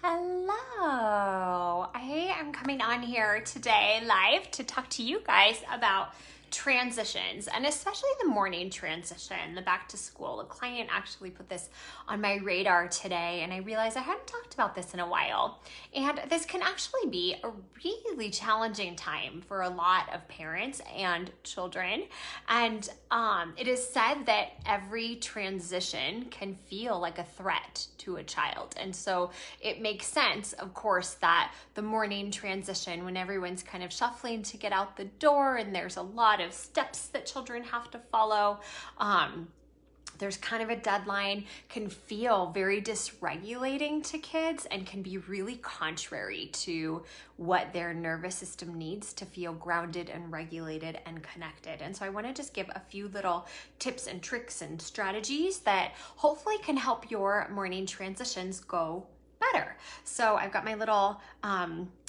Hello. I am coming on here today live to talk to you guys about transitions, and especially the morning transition, the back to school. A client actually put this on my radar today, and I realized I hadn't talked about this in a while. And this can actually be a really challenging time for a lot of parents and children. And it is said that every transition can feel like a threat to a child. And so it makes sense, of course, that the morning transition, when everyone's kind of shuffling to get out the door and there's a lot of steps that children have to follow, there's kind of a deadline, can feel very dysregulating to kids and can be really contrary to what their nervous system needs to feel grounded and regulated and connected. And so I want to just give a few little tips and tricks and strategies that hopefully can help your morning transitions go better. So I've got my little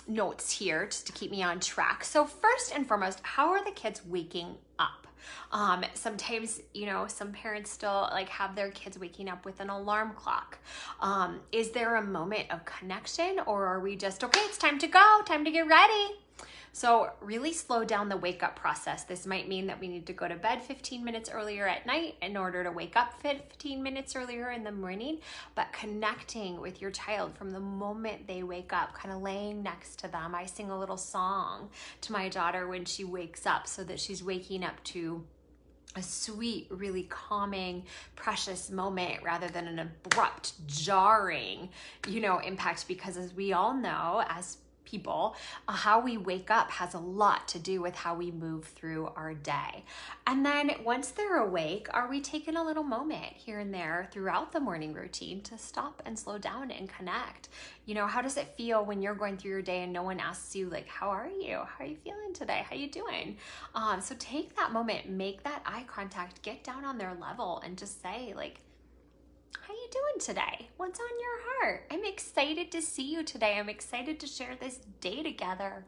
notes here just to keep me on track. So first and foremost, how are the kids waking up? Sometimes, some parents still have their kids waking up with an alarm clock. Is there a moment of connection, or are we just, okay, it's time to go, time to get ready? So really slow down the wake up process. This might mean that we need to go to bed 15 minutes earlier at night in order to wake up 15 minutes earlier in the morning, but connecting with your child from the moment they wake up, kind of laying next to them. I sing a little song to my daughter when she wakes up so that she's waking up to a sweet, really calming, precious moment rather than an abrupt, jarring, impact, because as we all know, as people, how we wake up has a lot to do with how we move through our day. And then once they're awake, are we taking a little moment here and there throughout the morning routine to stop and slow down and connect? How does it feel when you're going through your day and no one asks you, how are you? How are you feeling today? How you doing? So take that moment, make that eye contact, get down on their level and just say, how you doing today? What's on your heart? I'm excited to see you today. I'm excited to share this day together.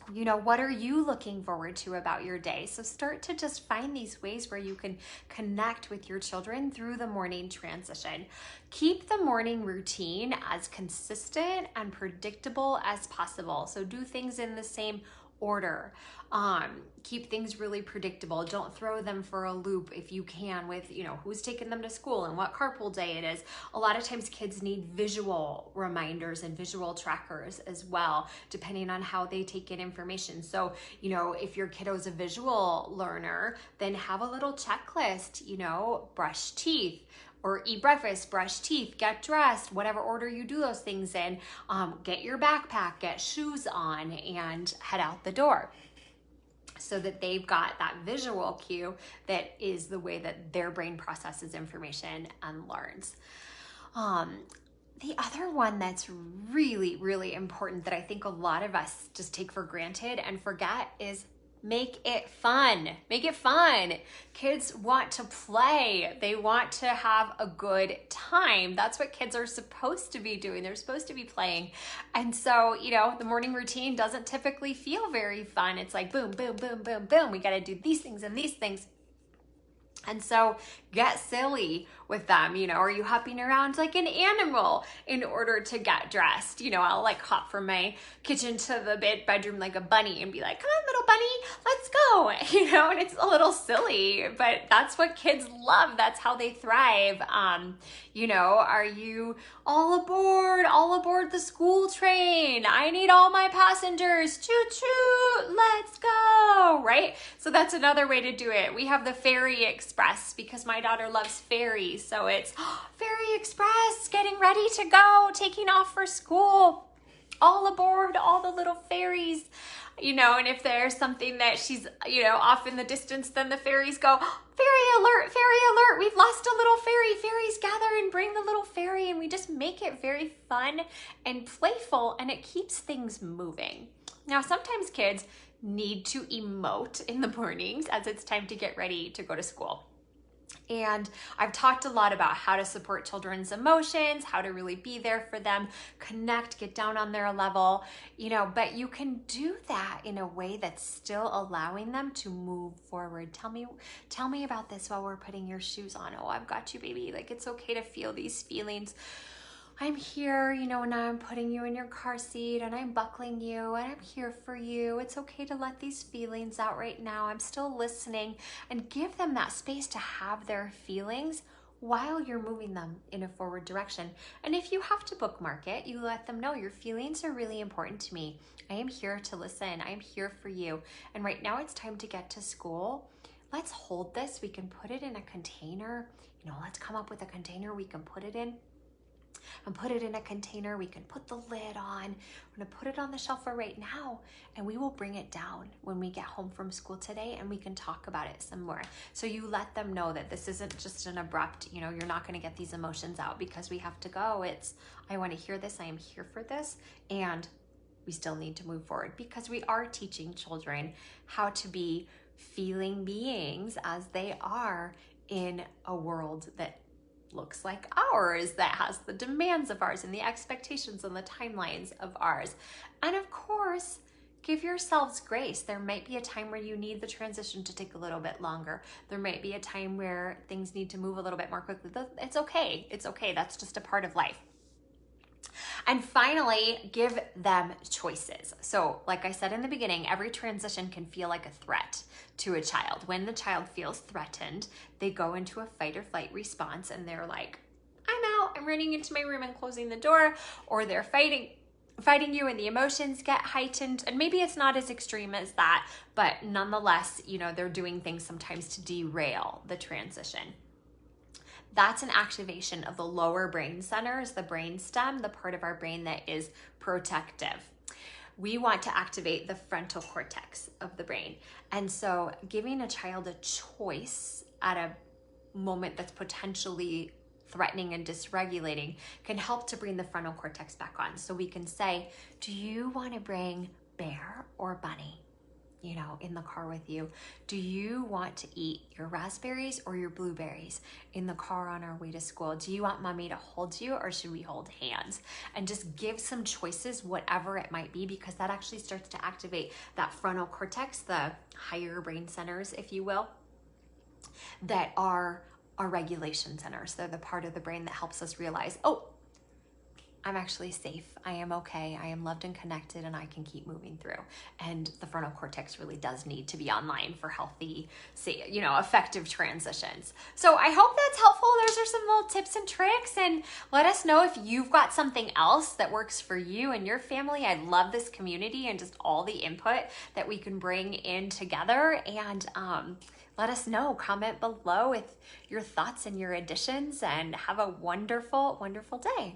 What are you looking forward to about your day? So start to just find these ways where you can connect with your children through the morning transition. Keep the morning routine as consistent and predictable as possible. So do things in the same order. Keep things really predictable. Don't throw them for a loop if you can with, who's taking them to school and what carpool day it is. A lot of times kids need visual reminders and visual trackers as well, depending on how they take in information. So, if your kiddo's a visual learner, then have a little checklist, brush teeth, or eat breakfast, brush teeth, get dressed, whatever order you do those things in, get your backpack, get shoes on, and head out the door, so that they've got that visual cue that is the way that their brain processes information and learns. The other one that's really, really important that I think a lot of us just take for granted and forget is make it fun. Make it fun. Kids want to play. They want to have a good time. That's what kids are supposed to be doing. They're supposed to be playing. And so, the morning routine doesn't typically feel very fun. It's like boom, boom, boom, boom, boom. We got to do these things and these things. And so get silly with them, are you hopping around like an animal in order to get dressed? I'll hop from my kitchen to the bedroom like a bunny and be like, come on, little bunny, let's go, and it's a little silly, but that's what kids love. That's how they thrive. Are you all aboard the school train? I need all my passengers. Choo choo, let's go, right? So that's another way to do it. We have the Ferry Express because my daughter loves ferries. So it's Ferry Express, getting ready to go, taking off for school, all aboard all the little ferries, and if there's something that she's, off in the distance, then the ferries go, ferry alert, we've lost a little ferry. Ferries gather and bring the little ferry, and we just make it very fun and playful, and it keeps things moving. Now, sometimes kids need to emote in the mornings as it's time to get ready to go to school. And I've talked a lot about how to support children's emotions, how to really be there for them, connect, get down on their level, but you can do that in a way that's still allowing them to move forward. Tell me about this while we're putting your shoes on. Oh, I've got you, baby. It's okay to feel these feelings. I'm here, you know, now I'm putting you in your car seat and I'm buckling you and I'm here for you. It's okay to let these feelings out right now. I'm still listening, and give them that space to have their feelings while you're moving them in a forward direction. And if you have to bookmark it, you let them know your feelings are really important to me. I am here to listen. I am here for you. And right now it's time to get to school. Let's hold this. We can put it in a container. You know, let's come up with a container we can put it in. And put it in a container. We can put the lid on. We're gonna put it on the shelf for right now, and we will bring it down when we get home from school today, and we can talk about it some more. So you let them know that this isn't just an abrupt, you know, you're not gonna get these emotions out because we have to go. It's, I wanna hear this, I am here for this, and we still need to move forward, because we are teaching children how to be feeling beings as they are in a world that looks like ours, that has the demands of ours and the expectations and the timelines of ours. And of course, give yourselves grace. There might be a time where you need the transition to take a little bit longer. There might be a time where things need to move a little bit more quickly. It's okay. It's okay. That's just a part of life. And finally, give them choices. So like I said in the beginning, every transition can feel like a threat to a child. When the child feels threatened, they go into a fight or flight response, and they're like, I'm out, I'm running into my room and closing the door, or they're fighting you and the emotions get heightened. And maybe it's not as extreme as that, but nonetheless, you know, they're doing things sometimes to derail the transition. That's an activation of the lower brain centers, the brain stem, the part of our brain that is protective. We want to activate the frontal cortex of the brain. And so giving a child a choice at a moment that's potentially threatening and dysregulating can help to bring the frontal cortex back on. So we can say, do you want to bring Bear or Bunny, you know, in the car with you? Do you want to eat your raspberries or your blueberries in the car on our way to school? Do you want mommy to hold you, or should we hold hands? And just give some choices, whatever it might be, because that actually starts to activate that frontal cortex, the higher brain centers, if you will, that are our regulation centers. They're the part of the brain that helps us realize, oh, I'm actually safe, I am okay, I am loved and connected, and I can keep moving through. And the frontal cortex really does need to be online for healthy, you know, effective transitions. So I hope that's helpful. Those are some little tips and tricks, and let us know if you've got something else that works for you and your family. I love this community and just all the input that we can bring in together. And let us know, comment below with your thoughts and your additions, and have a wonderful, wonderful day.